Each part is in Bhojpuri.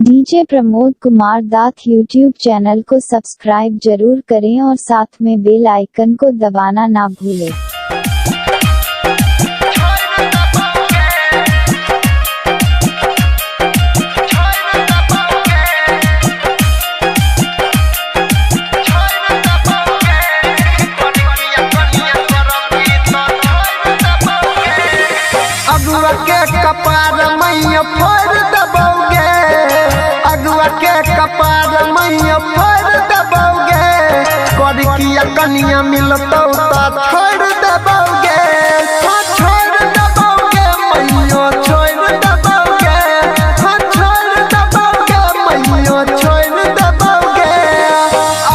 डीजे प्रमोद कुमार दाथ यूट्यूब चैनल को सब्सक्राइब जरूर करें और साथ में बेल आइकन को दबाना ना भूलें। अगुआ के कपार मैया फोड़ दबोगे, अगुआ के कपार मैया फोड़ दबोगे, कड़किया कनिया मिलतौ त छोड़ दबोगे, छोड़ दबोगे मैया छोड़ दबोगे, छोड़ दबोगे मैया छोड़ दबोगे।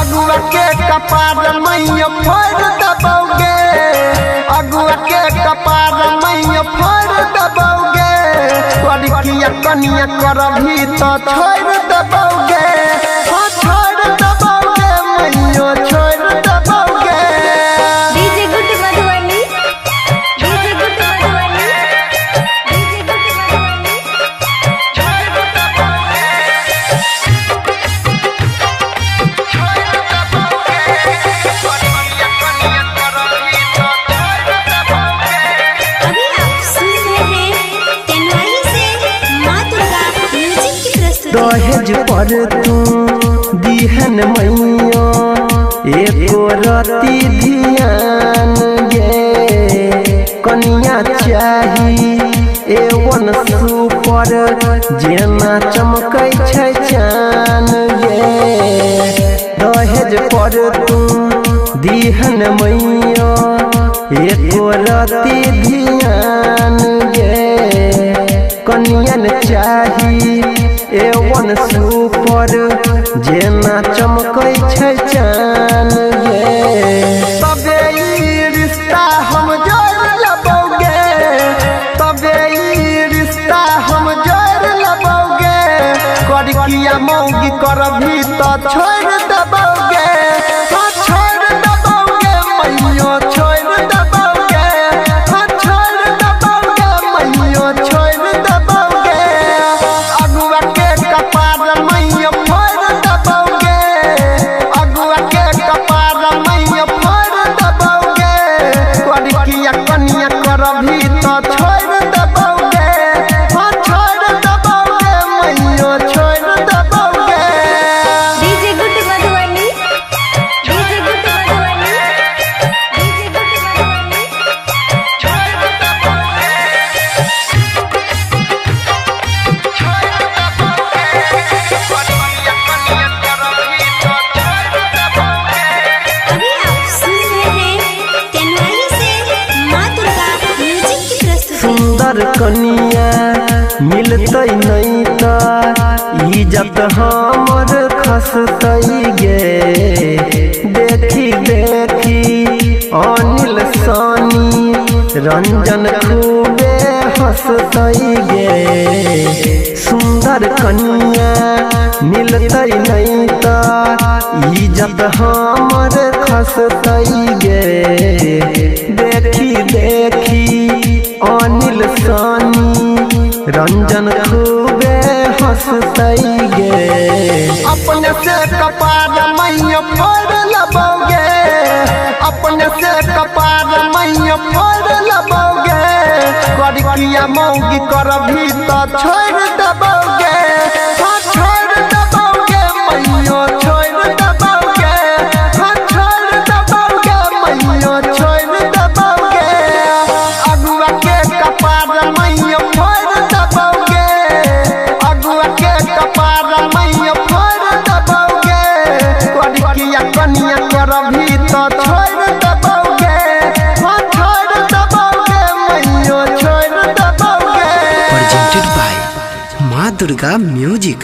अगुआ के कपार मैया फोड़ दबोगे, अगुआ के कपार मैया फोड़ दबोगे, कड़किया कनिया करभी तो छोड़ दबोगे, छोड़ दबोगे मैया छोड़ दबोगे। DJ good Madhubani, DJ good Madhubani, DJ good Madhubani, छोड़ दबोगे, छोड़ दबोगे, कड़किया कनिया करभी तो छोड़ दबोगे। अभी आप सुन रहे हैं तेनवाही से माँ दुर्गा म्यूजिक की प्रस्तुति। दहेज पर तू दिहन मैया एको रति ध्यान गे, कनिया चाही एवन सुपर जेना चमकै छै चान गे। दहेज पर तू दिहन मैया एको रति ध्यान गे, कनियन चाही एवन सुपर जेना चमकै छै चान गे। तबे ई रिश्ता हम जोड़ लबोगे, तबे ई रिश्ता हम जोड़ लबोगे, कड़किया मौगी करभी तो छोड़ दबोगे, छोड़ दबोगे मैया छोड़ दबोगे, छोड़ दबोगे मैया छोड़ दबोगे। अगुआ के कपार मैया फोड़ दबोगे, अगुआ के कपार मैया फोड़ दबोगे, कड़किया कनिया करभी तो छोड़ दबोगे, छोड़ दबोगे मैया छोड़ दबोगे। DJ good Madhubani, DJ good Madhubani, DJ good Madhubani, छोड़ दबोगे, छोड़ दबोगे, कड़किया कनिया करभी तो छोड़ दबोगे। अभी आप सुन रहे हैं तेनवाही से माँ दुर्गा म्यूजिक की प्रस्तुति। सुंदर कनिया मिलतै नहीं त इज्जत हमर खसतै गे, देखी देखी अनिल सानी रंजन खूबे हंसतै गे। सुंदर कनिया मिलतै नहीं त इज्जत हमर खसतै गे, देखी देखी अनिल सानी रंजन खूबे हंसतै गे। अपने से कपार मैया फोड़ लबोगे, अपने से कपार मैया फोड़ लबोगे, कड़किया मौगी करभी तो छोड़ दबोगे, छोड़ दबोगे मैया छोड़ दबोगे, छोड़ दबोगे मैया छोड़ दबोगे। अगुआ के कपार मैया फोड़ दबोगे, अगुआ के कपार मैया फोड़ दबोगे, कड़किया कनिया करभी तो छोड़ दबोगे, छोड़ दबोगे मैया छोड़ दबोगे। presented by माँ दुर्गा म्यूजिक।